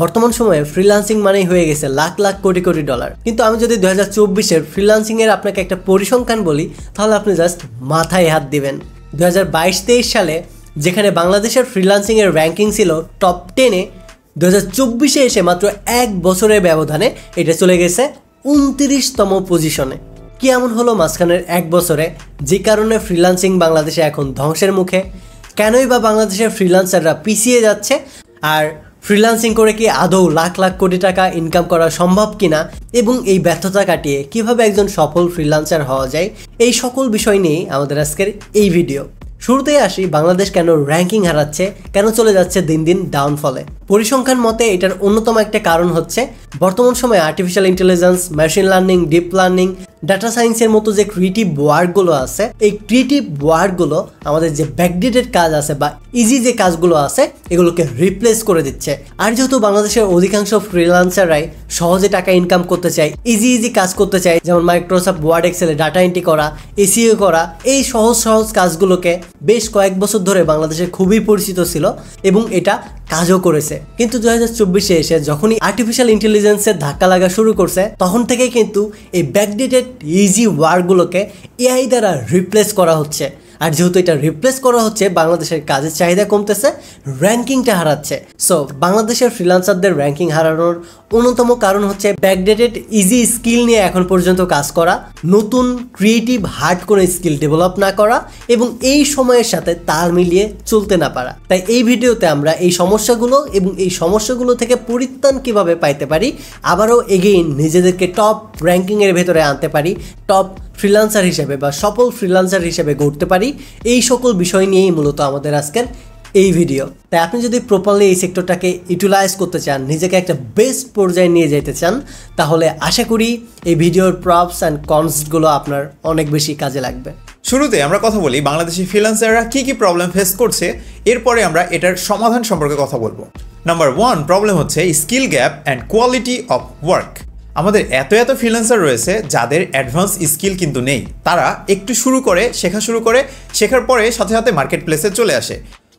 বর্তমান সময়ে ফ্রিল্যান্সিং মানেই হয়ে গেছে লাখ লাখ কোটি কোটি ডলার। কিন্তু আমি যদি 2024-এর ফ্রিল্যান্সিংয়ের আপনাকে একটা পরিসংখ্যান বলি, তাহলে আপনি জাস্ট মাথায় হাত দিবেন। 2022-23 সালে যেখানে বাংলাদেশের ফ্রিল্যান্সিংয়ের র্যাঙ্কিং ছিল টপ 10-এ, 2024-এ এসে মাত্র এক বছরের ব্যবধানে এটা চলে গেছে 29তম পজিশনে। কি এমন হলো মাঝখানের এক বছরে যে কারণে ফ্রিল্যান্সিং বাংলাদেশে এখন ধ্বংসের মুখে? কেনই বা বাংলাদেশের ফ্রিল্যান্সাররা পিছিয়ে যাচ্ছে? আর ফ্রিল্যান্সিং করে কি আদৌ লাখ লাখ কোটি টাকা ইনকাম করা সম্ভব কিনা, এবং এই ব্যর্থতা কাটিয়ে কিভাবে একজন সফল ফ্রিল্যান্সার হওয়া যায়, এই সকল বিষয় নিয়েই আমাদের আজকের এই ভিডিও। শুরুতেই আসি, বাংলাদেশ কেন র্যাঙ্কিং হারাচ্ছে, কেন চলে যাচ্ছে দিন দিন ডাউনফলে। পরিসংখ্যান মতে এটার অন্যতম একটা কারণ হচ্ছে বর্তমান সময়ে artificial intelligence, machine learning, deep learning, data সায়েন্সের মতো যে ক্রিয়েটিভ ওয়ার্কগুলো আছে, এই ক্রিয়েটিভ ওয়ার্কগুলো আমাদের যে ব্যাকডেটেড কাজ আছে বা ইজি যে কাজগুলো আছে এগুলোকে রিপ্লেস করে দিচ্ছে। আর যেহেতু বাংলাদেশের অধিকাংশ ফ্রিল্যান্সাররাই সহজে টাকা ইনকাম করতে চায়, ইজি কাজ করতে চায়, যেমন মাইক্রোসফট ওয়ার্ড, এক্সেলে ডাটা এন্ট্রি করা, এসইও করা, এই সহজ কাজগুলোকে বেশ কয়েক বছর ধরে বাংলাদেশে খুবই পরিচিত ছিল এবং এটা কাজও করেছে। কিন্তু 2024-এ এসে যখনই আর্টিফিশিয়াল ইন্টেলিজেন্সের ধাক্কা লাগা শুরু করছে, তখন থেকেই কিন্তু এই ব্যাকডেটেড ইজি ওয়ার্কগুলোকে এআই দ্বারা রিপ্লেস করা হচ্ছে। আর যেহেতু এটা রিপ্লেস করা হচ্ছে, বাংলাদেশের কাজের চাহিদা কমতেছে, র্যাঙ্কিংটা হারাচ্ছে। সো বাংলাদেশের ফ্রিল্যান্সারদের র্যাঙ্কিং হারানোর অন্যতম কারণ হচ্ছে ব্যাকডেটেড ইজি স্কিল নিয়ে এখন পর্যন্ত কাজ করা, নতুন ক্রিয়েটিভ হার্ড কোনো স্কিল ডেভেলপ না করা এবং এই সময়ের সাথে তাল মিলিয়ে চলতে না পারা। তাই এই ভিডিওতে আমরা এই সমস্যাগুলো এবং এই সমস্যাগুলো থেকে পরিত্রাণ কিভাবে পাইতে পারি, আবারও এগেইন নিজেদেরকে টপ র্যাঙ্কিংয়ের ভেতরে আনতে পারি, টপ ফ্রিল্যান্সার হিসেবে বা সফল ফ্রিল্যান্সার হিসেবে গড়তে পারি, এই সকল বিষয় নিয়েই মূলত আমাদের আজকের এই ভিডিও। তাই আপনি যদি প্রপারলি এই সেক্টরটাকে ইউটিলাইজ করতে চান, নিজেকে একটা বেস্ট পর্যায়ে নিয়ে যেতে চান, তাহলে আশা করি এই ভিডিওর প্রপস অ্যান্ড কনসগুলো আপনার অনেক বেশি কাজে লাগবে। শুরুতে আমরা কথা বলি বাংলাদেশি ফ্রিল্যান্সাররা কি প্রবলেম ফেস করছে, এরপরে আমরা এটার সমাধান সম্পর্কে কথা বলবো। নাম্বার 1 প্রবলেম হচ্ছে skill gap and quality of work. আমাদের এত ফ্রিল্যান্সার রয়েছে যাদের অ্যাডভান্স স্কিল কিন্তু নেই। তারা একটু শেখা শুরু করে শেখার পরে সাথে মার্কেট প্লেসে চলে আসে।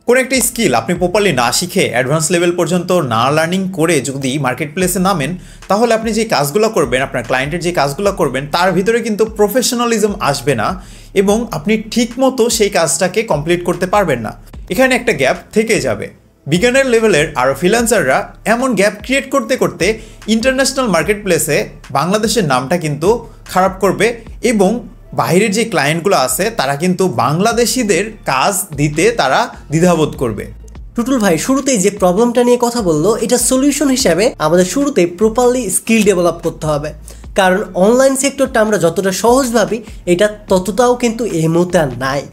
কোনো একটা স্কিল আপনি প্রপারলি না শিখে অ্যাডভান্স লেভেল পর্যন্ত না লার্নিং করে যদি মার্কেট প্লেসে নামেন, তাহলে আপনি যে কাজগুলো করবেন, আপনার ক্লায়েন্টের যে কাজগুলো করবেন, তার ভিতরে কিন্তু প্রফেশনালিজম আসবে না এবং আপনি ঠিকমতো সেই কাজটাকে কমপ্লিট করতে পারবেন না। এখানে একটা গ্যাপ থেকে যাবে। বিগিনার লেভেলের আরও ফ্রিল্যান্সাররা এমন গ্যাপ ক্রিয়েট করতে ইন্টারন্যাশনাল মার্কেট প্লেসে বাংলাদেশের নামটা কিন্তু খারাপ করবে এবং বাইরের যে ক্লায়েন্টগুলো আছে তারা কিন্তু বাংলাদেশিদের কাজ দিতে তারা দ্বিধাবোধ করবে। টুটুল ভাই শুরুতেই যে প্রবলেমটা নিয়ে কথা বললো, এটা সলিউশন হিসাবে আমাদের শুরুতেই প্রপারলি স্কিল ডেভেলপ করতে হবে। কারণ অনলাইন সেক্টরটা আমরা যতটা সহজ ভাবি, এটা ততটাও কিন্তু এই মুহূর্তে আর নাই।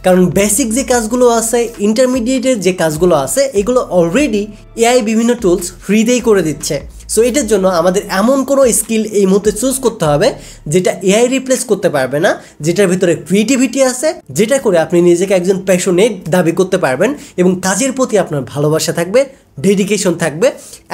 কারণ বেসিক যে কাজগুলো আছে, ইন্টারমিডিয়েটের যে কাজগুলো আছে, এগুলো অলরেডি এআই বিভিন্ন টুলস ফ্রিতেই করে দিচ্ছে। সো এটার জন্য আমাদের এমন কোনো স্কিল এই মুহূর্তে চুজ করতে হবে যেটা এআই রিপ্লেস করতে পারবে না, যেটার ভিতরে ক্রিয়েটিভিটি আছে, যেটা করে আপনি নিজেকে একজন প্যাশনেট দাবি করতে পারবেন এবং কাজের প্রতি আপনার ভালোবাসা থাকবে, ডেডিকেশন থাকবে।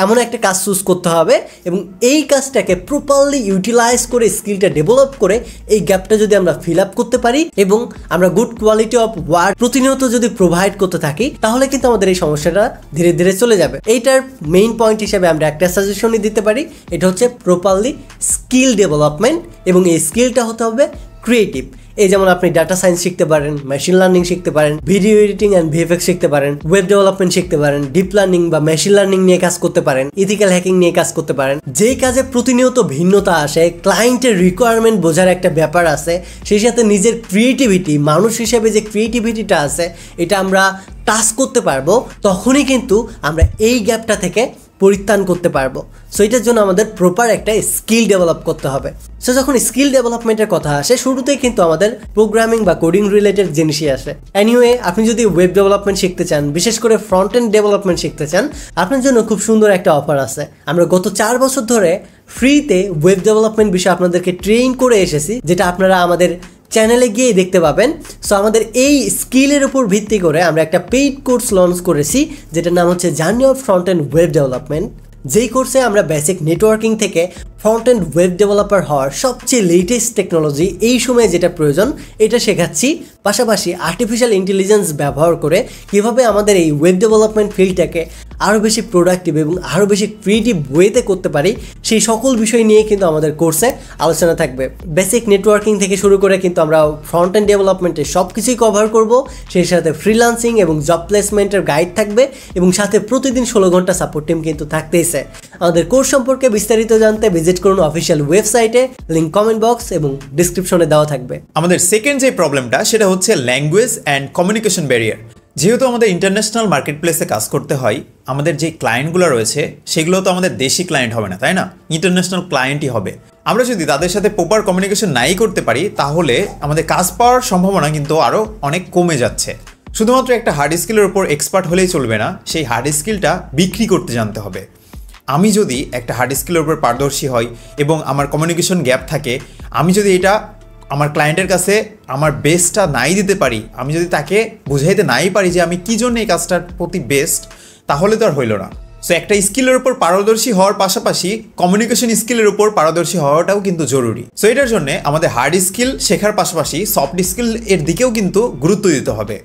এমন একটা কাজ চুজ করতে হবে এবং এই কাজটাকে প্রপারলি ইউটিলাইজ করে স্কিলটা ডেভেলপ করে এই গ্যাপটা যদি আমরা ফিল আপ করতে পারি এবং আমরা গুড কোয়ালিটি অফ ওয়ার্ক প্রতিনিয়ত যদি প্রোভাইড করতে থাকি, তাহলে কিন্তু আমাদের এই সমস্যাটা ধীরে ধীরে চলে যাবে। এইটার মেইন পয়েন্ট হিসেবে আমরা একটা সাজেশনই দিতে পারি, এটা হচ্ছে প্রপারলি স্কিল ডেভেলপমেন্ট এবং এই স্কিলটা হতে হবে ক্রিয়েটিভ। এই যেমন আপনি ডাটা সায়েন্স শিখতে পারেন, মেশিন লার্নিং শিখতে পারেন, ভিডিও এডিটিং অ্যান্ড ভিএফএক্স শিখতে পারেন, ওয়েব ডেভেলপমেন্ট শিখতে পারেন, ডিপ লার্নিং বা মেশিন লার্নিং নিয়ে কাজ করতে পারেন, ইথিক্যাল হ্যাকিং নিয়ে কাজ করতে পারেন। যেই কাজে প্রতিনিয়ত ভিন্নতা আসে, ক্লায়েন্টের রিকোয়ারমেন্ট বোঝার একটা ব্যাপার আছে, সেই সাথে নিজের ক্রিয়েটিভিটি, মানুষ হিসেবে যে ক্রিয়েটিভিটিটা আছে এটা আমরা টাচ করতে পারবো, তখনই কিন্তু আমরা এই গ্যাপটা থেকে পরিত্রাণ করতে পারবো। সো এটার জন্য আমাদের প্রপার একটা স্কিল ডেভেলপ করতে হবে। সো যখন স্কিল ডেভেলপমেন্টের কথা আসে, শুরুতেই কিন্তু আমাদের প্রোগ্রামিং বা কোডিং রিলেটেড জিনিসই আসে। এনিওয়ে, আপনি যদি ওয়েব ডেভেলপমেন্ট শিখতে চান, বিশেষ করে ফ্রন্ট এন্ড ডেভেলপমেন্ট শিখতে চান, আপনার জন্য খুব সুন্দর একটা অফার আছে। আমরা গত 4 বছর ধরে ফ্রিতে ওয়েব ডেভেলপমেন্ট বিষয়ে আপনাদেরকে ট্রেন করে এসেছি, যেটা আপনারা আমাদের চ্যানেলে গিয়ে দেখতে পাবেন। সো আমাদের এই স্কিলের উপর ভিত্তি করে আমরা একটা পেইড কোর্স লঞ্চ করেছি, যেটার নাম হচ্ছে journey of front end web development. যেই কোর্সে আমরা বেসিক নেটওয়ার্কিং থেকে ফ্রন্ট এন্ড ওয়েব ডেভেলপার হওয়ার সবচেয়ে লেটেস্ট টেকনোলজি এই সময়ে যেটা প্রয়োজন এটা শেখাচ্ছি, পাশাপাশি আর্টিফিশিয়াল ইন্টেলিজেন্স ব্যবহার করে কীভাবে আমাদের এই ওয়েব ডেভেলপমেন্ট ফিল্ডটাকে আরও বেশি প্রোডাক্টিভ এবং আরও বেশি ক্রিয়েটিভ ওয়েতে করতে পারি সেই সকল বিষয় নিয়ে কিন্তু আমাদের কোর্সে আলোচনা থাকবে। বেসিক নেটওয়ার্কিং থেকে শুরু করে কিন্তু আমরা ফ্রন্ট এন্ড ডেভেলপমেন্টের সব কিছুই কভার করব, সেই সাথে ফ্রিল্যান্সিং এবং জব প্লেসমেন্টের গাইড থাকবে এবং সাথে প্রতিদিন 16 ঘন্টা সাপোর্ট টিম কিন্তু থাকতেইছে। আমাদের কোর্স সম্পর্কে বিস্তারিত জানতে ভিজিট করুন অফিসিয়াল ওয়েবসাইটে, লিঙ্ক কমেন্ট বক্স এবং ডিসক্রিপশনে দেওয়া থাকবে। আমাদের সেকেন্ড যে প্রবলেমটা সেটা হচ্ছে ল্যাঙ্গুয়েজ অ্যান্ড কমিউনিকেশন ব্যারিয়ার। যেহেতু আমাদের ইন্টারন্যাশনাল মার্কেট প্লেসে কাজ করতে হয়, আমাদের যে ক্লায়েন্টগুলো রয়েছে সেগুলো তো আমাদের দেশি ক্লায়েন্ট হবে না, তাই না? ইন্টারন্যাশনাল ক্লায়েন্টই হবে। আমরা যদি তাদের সাথে প্রপার কমিউনিকেশন নাই করতে পারি তাহলে আমাদের কাজ পাওয়ার সম্ভাবনা কিন্তু আরও অনেক কমে যাচ্ছে। শুধুমাত্র একটা হার্ড স্কিলের উপর এক্সপার্ট হলেই চলবে না, সেই হার্ড স্কিলটা বিক্রি করতে জানতে হবে। আমি যদি একটা হার্ড স্কিলের উপর পারদর্শী হই এবং আমার কমিউনিকেশন গ্যাপ থাকে, আমি যদি এটা আমার ক্লায়েন্টের কাছে আমার বেস্টটা নাই দিতে পারি, আমি যদি তাকে বুঝাইতে নাই পারি যে আমি কী জন্য এই কাজটার প্রতি বেস্ট, তাহলে তো আর হইল না। সো একটা স্কিলের উপর পারদর্শী হওয়ার পাশাপাশি কমিউনিকেশন স্কিলের উপর পারদর্শী হওয়াটাও কিন্তু জরুরি। সো এটার জন্য আমাদের হার্ড স্কিল শেখার পাশাপাশি সফট স্কিল এর দিকেও কিন্তু গুরুত্ব দিতে হবে।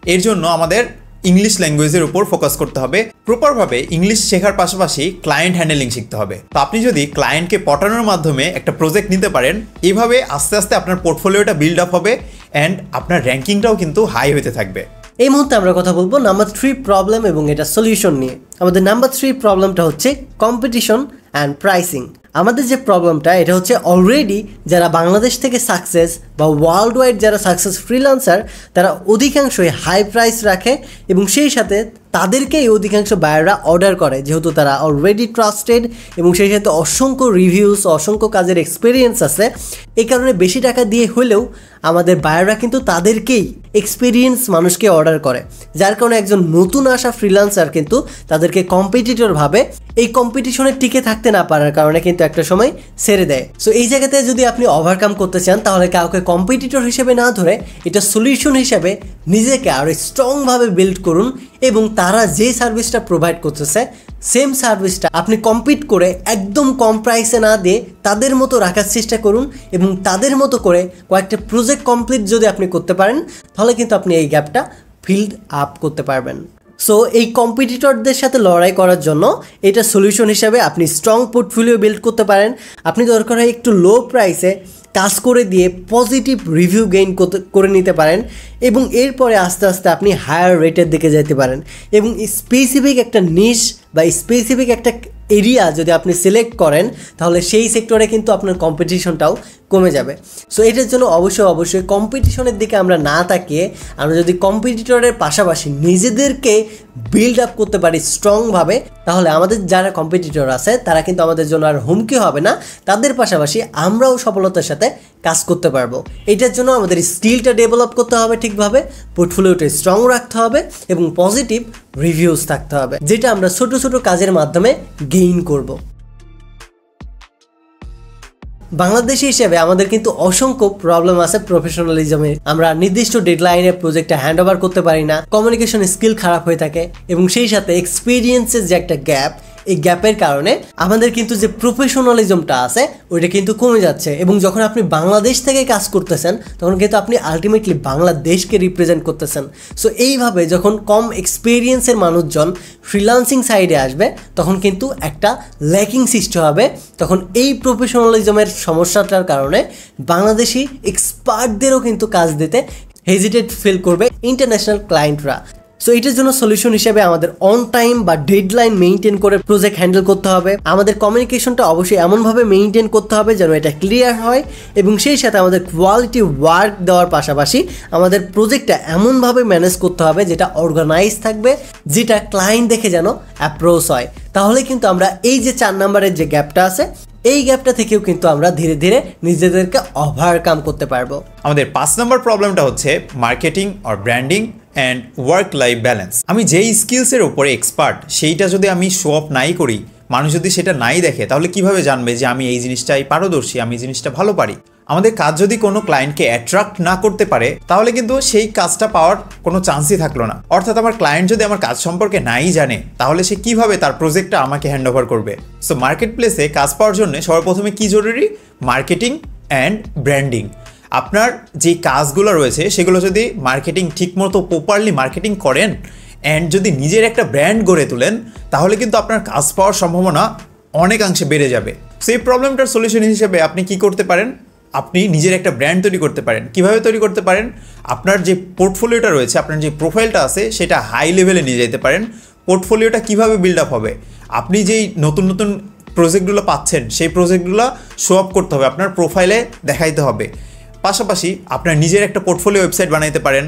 এর জন্য আমাদের ইংলিশ ল্যাঙ্গুয়েজের উপর ফোকাস করতে হবে। প্রপারভাবে ইংলিশ শেখার পাশাপাশি ক্লায়েন্ট হ্যান্ডেলিং শিখতে হবে। তো আপনি যদি ক্লায়েন্টকে পটানোর মাধ্যমে একটা প্রজেক্ট নিতে পারেন, এভাবে আস্তে আস্তে আপনার পোর্টফোলিওটা বিল্ড আপ হবে অ্যান্ড আপনার র্যাঙ্কিংটাও কিন্তু হাই হতে থাকবে। এই মুহূর্তে আমরা কথা বলবো নাম্বার 3 প্রবলেম এবং এটা সলিউশন নিয়ে। আমাদের নাম্বার 3 প্রবলেমটা হচ্ছে কম্পিটিশন অ্যান্ড প্রাইসিং। আমাদের যে প্রবলেমটা এটা হচ্ছে অলরেডি যারা বাংলাদেশ থেকে সাকসেস বা ওয়ার্ল্ড ওয়াইড যারা সাকসেস ফ্রিল্যান্সার তারা অধিকাংশই হাই প্রাইস রাখে এবং সেই সাথে তাদেরকেই অধিকাংশ বায়াররা অর্ডার করে, যেহেতু তারা অলরেডি ট্রাস্টেড এবং সেই সাথে অসংখ্য রিভিউস, অসংখ্য কাজের এক্সপিরিয়েন্স আছে। এই কারণে বেশি টাকা দিয়ে হলেও আমাদের বায়াররা কিন্তু তাদেরকেই এক্সপিরিয়েন্স মানুষকে অর্ডার করে, যার কারণে একজন নতুন আসা ফ্রিল্যান্সার কিন্তু তাদেরকে কম্পিটিটর ভাবে। এই কম্পিটিশনে টিকে থাকতে না পারার কারণে কিন্তু একটা সময় ছেড়ে দেয়। সো এই জায়গাতে যদি আপনি ওভারকাম করতে চান তাহলে কাউকে কম্পিটিটর হিসেবে না ধরে এটা সলিউশন হিসেবে নিজেকে আরও স্ট্রংভাবে বিল্ড করুন এবং তারা যে সার্ভিসটা প্রোভাইড করতেছে সেম সার্ভিসটা আপনি কম্পিট করে একদম কম প্রাইসে না দিয়ে তাদের মতো রাখার চেষ্টা করুন এবং তাদের মতো করে কয়েকটা প্রজেক্ট কমপ্লিট যদি আপনি করতে পারেন তাহলে কিন্তু আপনি এই গ্যাপটা ফিল্ড আপ করতে পারবেন। সো এই কম্পিটিটরদের সাথে লড়াই করার জন্য এটা সলিউশন হিসাবে আপনি স্ট্রং পোর্টফোলিও বিল্ড করতে পারেন। আপনি দরকার হয় একটু লো প্রাইসে কাজ করে দিয়ে পজিটিভ রিভিউ গেইন করে নিতে পারেন এবং এরপরে আস্তে আস্তে আপনি হায়ার রেটের দিকে যেতে পারেন এবং স্পেসিফিক একটা নিশ বা স্পেসিফিক একটা এরিয়া যদি আপনি সিলেক্ট করেন তাহলে সেই সেক্টরে কিন্তু আপনার কম্পিটিশনটাও কমে যাবে। সো এটার জন্য অবশ্যই কম্পিটিশনের দিকে আমরা না তাকিয়ে আমরা যদি কম্পিটিটরের পাশাপাশি নিজেদেরকে বিল্ড আপ করতে পারি স্ট্রংভাবে, তাহলে আমাদের যারা কম্পিটিটর আছে তারা কিন্তু আমাদের জন্য আর হুমকি হবে না, তাদের পাশাপাশি আমরাও সফলতার সাথে কাজ করতে পারবো। এটার জন্য আমাদের স্কিলটা ডেভেলপ করতে হবে ঠিকভাবে, পোর্টফোলিওটা স্ট্রং রাখতে হবে এবং পজিটিভ রিভিউজ থাকতে হবে, যেটা আমরা ছোট ছোট কাজের মাধ্যমে গেইন করব। বাংলাদেশি হিসেবে আমাদের কিন্তু অসংখ্য প্রবলেম আছে প্রফেশনালিজমে। আমরা নির্দিষ্ট ডেডলাইনে প্রজেক্টটা হ্যান্ড ওভার করতে পারি না, কমিউনিকেশন স্কিল খারাপ হয়ে থাকে এবং সেই সাথে এক্সপিরিয়েন্সের যে একটা গ্যাপ, এই গ্যাপের কারণে আমাদের কিন্তু যে প্রফেশনালিজমটা আছে ওইটা কিন্তু কমে যাচ্ছে। এবং যখন আপনি বাংলাদেশ থেকে কাজ করতেছেন তখন কিন্তু আপনি আলটিমেটলি বাংলাদেশকে রিপ্রেজেন্ট করতেছেন। সো এইভাবে যখন কম এক্সপিরিয়েন্সের মানুষজন ফ্রিল্যান্সিং সাইডে আসবে তখন কিন্তু একটা ল্যাকিং সৃষ্টি হবে। তখন এই প্রফেশনালিজমের সমস্যাটার কারণে বাংলাদেশি এক্সপার্টদেরও কিন্তু কাজ দিতে হেজিটেট ফিল করবে ইন্টারন্যাশনাল ক্লায়েন্টরা। সো এটার জন্য সলিউশন হিসেবে আমাদের অন টাইম বা ডেডলাইন মেইনটেইন করে প্রজেক্ট হ্যান্ডেল করতে হবে। আমাদের কমিউনিকেশনটা অবশ্যই এমনভাবে মেইনটেইন করতে হবে যেন এটা ক্লিয়ার হয় এবং সেই সাথে আমাদের কোয়ালিটি ওয়ার্ক দেওয়ার পাশাপাশি আমাদের প্রজেক্টটা এমনভাবে ম্যানেজ করতে হবে যেটা অর্গানাইজ থাকবে, যেটা ক্লায়েন্ট দেখে যেন অ্যাপ্রোচ হয়। তাহলে কিন্তু আমরা এই যে 4 নম্বরের যে গ্যাপটা আছে এই গ্যাপটা থেকেও কিন্তু আমরা ধীরে ধীরে নিজেদেরকে ওভারকাম করতে পারবো। আমাদের 5 নম্বর প্রবলেমটা হচ্ছে marketing or branding and work life balance. আমি যেই স্কিলসের উপরে এক্সপার্ট সেইটা যদি আমি শো অফ নাই করি, মানুষ যদি সেটা নাই দেখে, তাহলে কিভাবে জানবে যে আমি এই জিনিসটাই পারদর্শী, আমি এই জিনিসটা ভালো পারি? আমাদের কাজ যদি কোনো ক্লায়েন্টকে অ্যাট্রাক্ট না করতে পারে তাহলে কিন্তু সেই কাজটা পাওয়ার কোনো চান্সই থাকলো না। অর্থাৎ আমার ক্লায়েন্ট যদি আমার কাজ সম্পর্কে নাই জানে তাহলে সে কিভাবে তার প্রজেক্টটা আমাকে হ্যান্ড ওভার করবে। সো মার্কেট প্লেসে কাজ পাওয়ার জন্য সবার প্রথমে কি জরুরি? Marketing and branding. আপনার যে কাজগুলো রয়েছে সেগুলো যদি মার্কেটিং ঠিকমতো প্রপারলি মার্কেটিং করেন অ্যান্ড যদি নিজের একটা ব্র্যান্ড গড়ে তোলেন তাহলে কিন্তু আপনার কাজ পাওয়ার সম্ভাবনা অনেকাংশে বেড়ে যাবে। সো এই প্রবলেমটার সলিউশন হিসেবে আপনি কি করতে পারেন? আপনি নিজের একটা ব্র্যান্ড তৈরি করতে পারেন। কিভাবে তৈরি করতে পারেন? আপনার যে পোর্টফোলিওটা রয়েছে, আপনার যে প্রোফাইলটা আছে সেটা হাই লেভেলে নিয়ে যেতে পারেন। পোর্টফোলিওটা কিভাবে বিল্ড আপ হবে? আপনি যেই নতুন নতুন প্রজেক্টগুলো পাচ্ছেন সেই প্রজেক্টগুলো শো আপ করতে হবে, আপনার প্রোফাইলে দেখাইতে হবে। পাশাপাশি আপনার নিজের একটা পোর্টফোলিও ওয়েবসাইট বানাইতে পারেন,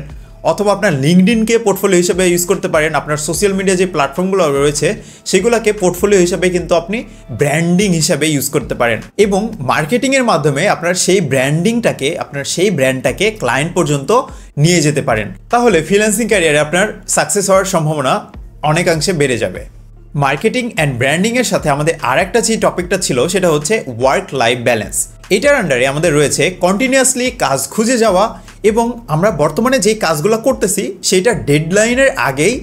অথবা আপনার লিঙ্কডইনকে পোর্টফোলিও হিসেবে ইউজ করতে পারেন। আপনার সোশ্যাল মিডিয়া যে প্ল্যাটফর্মগুলো রয়েছে সেগুলোকে পোর্টফোলিও হিসেবে কিন্তু আপনি ব্র্যান্ডিং হিসেবে ইউজ করতে পারেন এবং মার্কেটিংয়ের মাধ্যমে আপনার সেই ব্র্যান্ডিংটাকে, আপনার সেই ব্র্যান্ডটাকে ক্লায়েন্ট পর্যন্ত নিয়ে যেতে পারেন। তাহলে ফ্রিল্যান্সিং ক্যারিয়ারে আপনার সাকসেস হওয়ার সম্ভাবনা অনেকাংশে বেড়ে যাবে। মার্কেটিং অ্যান্ড ব্র্যান্ডিংয়ের সাথে আমাদের আর একটা যে টপিকটা ছিল সেটা হচ্ছে ওয়ার্ক লাইফ ব্যালেন্স। এটার আন্ডারে আমাদের রয়েছে কন্টিনিউয়াসলি কাজ খুঁজে যাওয়া এবং আমরা বর্তমানে যে কাজগুলো করতেছি সেইটা ডেডলাইনের আগেই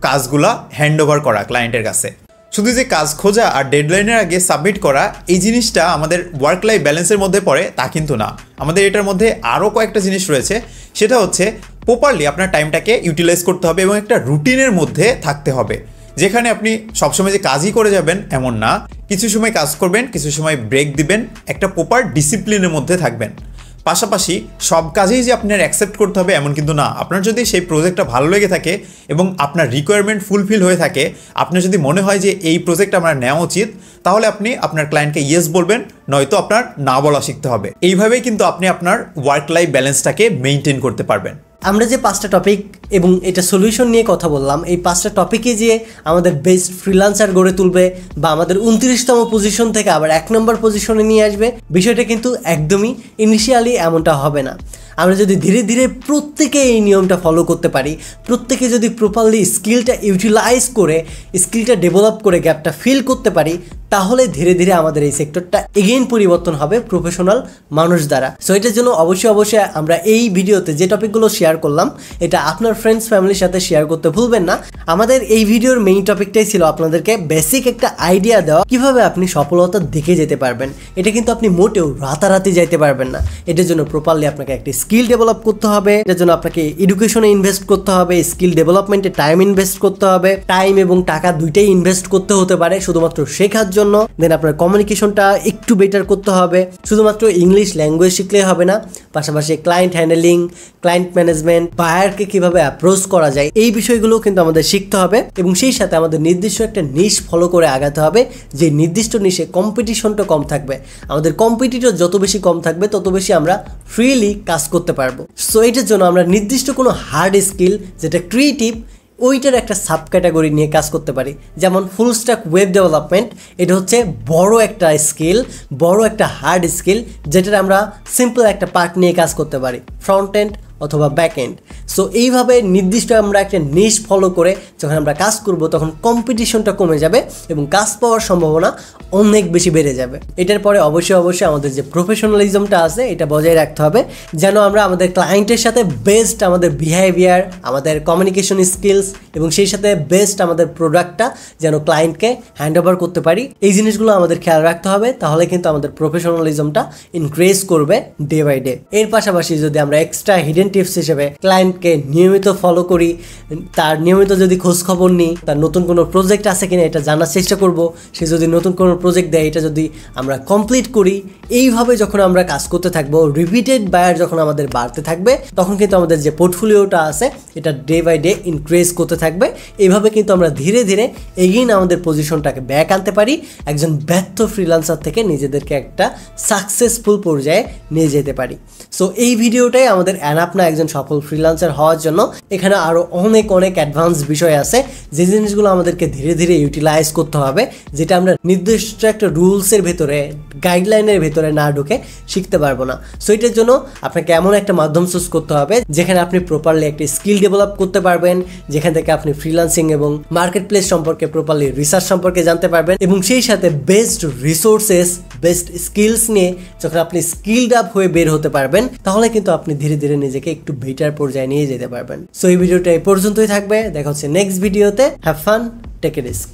কাজগুলা হ্যান্ড ওভার করা ক্লায়েন্টের কাছে। শুধু যে কাজ খোঁজা আর ডেডলাইনের আগে সাবমিট করা এই জিনিসটা আমাদের ওয়ার্ক লাইফ ব্যালেন্সের মধ্যে পড়ে তা কিন্তু না। আমাদের এটার মধ্যে আরও কয়েকটা জিনিস রয়েছে, সেটা হচ্ছে প্রপারলি আপনার টাইমটাকে ইউটিলাইজ করতে হবে এবং একটা রুটিনের মধ্যে থাকতে হবে, যেখানে আপনি সবসময় যে কাজই করে যাবেন এমন না, কিছু সময় কাজ করবেন, কিছু সময় ব্রেক দিবেন, একটা প্রপার ডিসিপ্লিনের মধ্যে থাকবেন। পাশাপাশি সব কাজেই যে আপনার অ্যাকসেপ্ট করতে হবে এমন কিন্তু না। আপনার যদি সেই প্রজেক্টটা ভালো লেগে থাকে এবং আপনার রিকোয়ারমেন্ট ফুলফিল হয়ে থাকে, আপনার যদি মনে হয় যে এই প্রজেক্ট আমার নেওয়া উচিত, তাহলে আপনি আপনার ক্লায়েন্টকে ইয়েস বলবেন, নয়তো আপনার না বলা শিখতে হবে। এইভাবেই কিন্তু আপনি আপনার ওয়ার্ক লাইফ ব্যালেন্সটাকে মেনটেন করতে পারবেন। আমরা যে 5টা টপিক এবং এটা সলিউশন নিয়ে কথা বললাম, এই 5টা টপিকে যে আমাদের বেস্ট ফ্রিল্যান্সার গড়ে তুলবে বা আমাদের 29তম পজিশন থেকে আবার 1 নম্বর পজিশনে নিয়ে আসবে, বিষয়টা কিন্তু একদমই ইনিশিয়ালি এমনটা হবে না। আমরা যদি ধীরে ধীরে প্রত্যেকে এই নিয়মটা ফলো করতে পারি, প্রত্যেকে যদি প্রপারলি স্কিলটা ইউটিলাইজ করে, স্কিলটা ডেভেলপ করে গ্যাপটা ফিল করতে পারি, তাহলে ধীরে ধীরে আমাদের এই সেক্টরটা এগেইন পরিবর্তন হবে প্রফেশনাল মানুষ দ্বারা। সো এটার জন্য অবশ্যই আমরা এই ভিডিওতে যে টপিকগুলো শেয়ার করলাম এটা আপনার ফ্রেন্ডস ফ্যামিলির সাথে শেয়ার করতে ভুলবেন না। আমাদের এই ভিডিওর মেইন টপিকটাই ছিল আপনাদেরকে বেসিক একটা আইডিয়া দেওয়া কিভাবে আপনি সফলতার দিকে যেতে পারবেন। এটা কিন্তু আপনি মোটেও রাতারাতি যাইতে পারবেন না। এটার জন্য প্রপারলি আপনাকে একটা স্কিল ডেভেলপ করতে হবে, এটার জন্য আপনাকে এডুকেশনে ইনভেস্ট করতে হবে, স্কিল ডেভেলপমেন্টে টাইম ইনভেস্ট করতে হবে, টাইম এবং টাকা দুইটাই ইনভেস্ট করতে হতে পারে শুধুমাত্র শেখার জন্য। দেন আপনার কমিউনিকেশনটা একটু বেটার করতে হবে, শুধুমাত্র ইংলিশ ল্যাঙ্গুয়েজ শিখলেই হবে না, পাশাপাশি ক্লায়েন্ট হ্যান্ডেলিং, ক্লায়েন্ট ম্যানেজমেন্ট, বায়ারকে কিভাবে অ্যাপ্রোচ করা যায় এই বিষয়গুলো কিন্তু আমাদের শিখতে হবে এবং সেই সাথে আমাদের নির্দিষ্ট একটা নিশ ফলো করে আগাতে হবে, যে নির্দিষ্ট নিশে কম্পিটিশনটা কম থাকবে। আমাদের কম্পিটিটর যত বেশি কম থাকবে তত বেশি আমরা ফ্রিলি কাজ করতে পারবো। সো এটার জন্য আমরা নির্দিষ্ট কোনো হার্ড স্কিল যেটা ক্রিয়েটিভ ওইটার একটা সাব ক্যাটাগরি নিয়ে কাজ করতে পারি। যেমন ফুল স্ট্যাক ওয়েব ডেভেলপমেন্ট, এটা হচ্ছে বড় একটা স্কিল, বড় একটা হার্ড স্কিল, যেটার আমরা সিম্পল একটা পার্ট নিয়ে কাজ করতে পারি, ফ্রন্ট এন্ড অথবা ব্যাক এন্ড। সো এইভাবে নির্দিষ্ট আমরা একটা নিশ ফলো করে যখন আমরা কাজ করব তখন কম্পিটিশনটা কমে যাবে এবং কাজ পাওয়ার সম্ভাবনা অনেক বেশি বেড়ে যাবে। এটার পরে অবশ্যই আমাদের যে প্রফেশনালিজমটা আছে এটা বজায় রাখতে হবে, যেন আমরা আমাদের ক্লায়েন্টের সাথে বেস্ট আমাদের বিহেভিয়ার, আমাদের কমিউনিকেশন স্কিলস এবং সেই সাথে বেস্ট আমাদের প্রোডাক্টটা যেন ক্লায়েন্টকে হ্যান্ড ওভার করতে পারি। এই জিনিসগুলো আমাদের খেয়াল রাখতে হবে, তাহলে কিন্তু আমাদের প্রফেশনালিজমটা ইনক্রিজ করবে ডে বাই ডে। এর পাশাপাশি যদি আমরা এক্সট্রা হিডেন টিপস হিসেবে ক্লায়েন্টকে নিয়মিত ফলো করি, তার নিয়মিত যদি খোঁজ খবর নিই, তার নতুন কোনো প্রজেক্ট আছে কিনা এটা জানার চেষ্টা করব, সে যদি নতুন কোনো প্রজেক্ট দেয় এটা যদি আমরা কমপ্লিট করি, এইভাবে যখন আমরা কাজ করতে থাকবো, রিপিটেড বায়ার যখন আমাদের বাড়তে থাকবে, তখন কিন্তু আমাদের যে পোর্টফোলিওটা আছে এটা ডে বাই ডে ইনক্রিজ করতে থাকবে। এইভাবে কিন্তু আমরা ধীরে ধীরে এগেইন আমাদের পজিশনটাকে ব্যাক আনতে পারি, একজন ব্যর্থ ফ্রিল্যান্সার থেকে নিজেদেরকে একটা সাকসেসফুল পর্যায়ে নিয়ে যেতে পারি। সো এই ভিডিওটাই আমাদের এনাফ না একজন সফল ফ্রিল্যান্সার হওয়ার জন্য। এখানে আরও অনেক অ্যাডভান্স বিষয় আছে যে জিনিসগুলো আমাদেরকে ধীরে ধীরে ইউটিলাইজ করতে হবে, যেটা আমরা নির্দিষ্ট একটা রুলসের ভেতরে, গাইডলাইনের ভেতরে ভিতরে না ঢুকে শিখতে পারবো না। সো এটার জন্য আপনাকে এমন একটা মাধ্যম চুজ করতে হবে যেখানে আপনি প্রপারলি একটা স্কিল ডেভেলপ করতে পারবেন, যেখান থেকে আপনি ফ্রিল্যান্সিং এবং মার্কেট প্লেস সম্পর্কে প্রপারলি রিসার্চ সম্পর্কে জানতে পারবেন, এবং সেই সাথে বেস্ট রিসোর্সেস, বেস্ট স্কিলস নিয়ে যখন আপনি স্কিলড আপ হয়ে বের হতে পারবেন, তাহলে কিন্তু আপনি ধীরে ধীরে নিজেকে একটু বেটার পর্যায়ে নিয়ে যেতে পারবেন। সো এই ভিডিওটা এই পর্যন্তই থাকবে, দেখা হচ্ছে নেক্সট ভিডিওতে। Have fun, take a risk.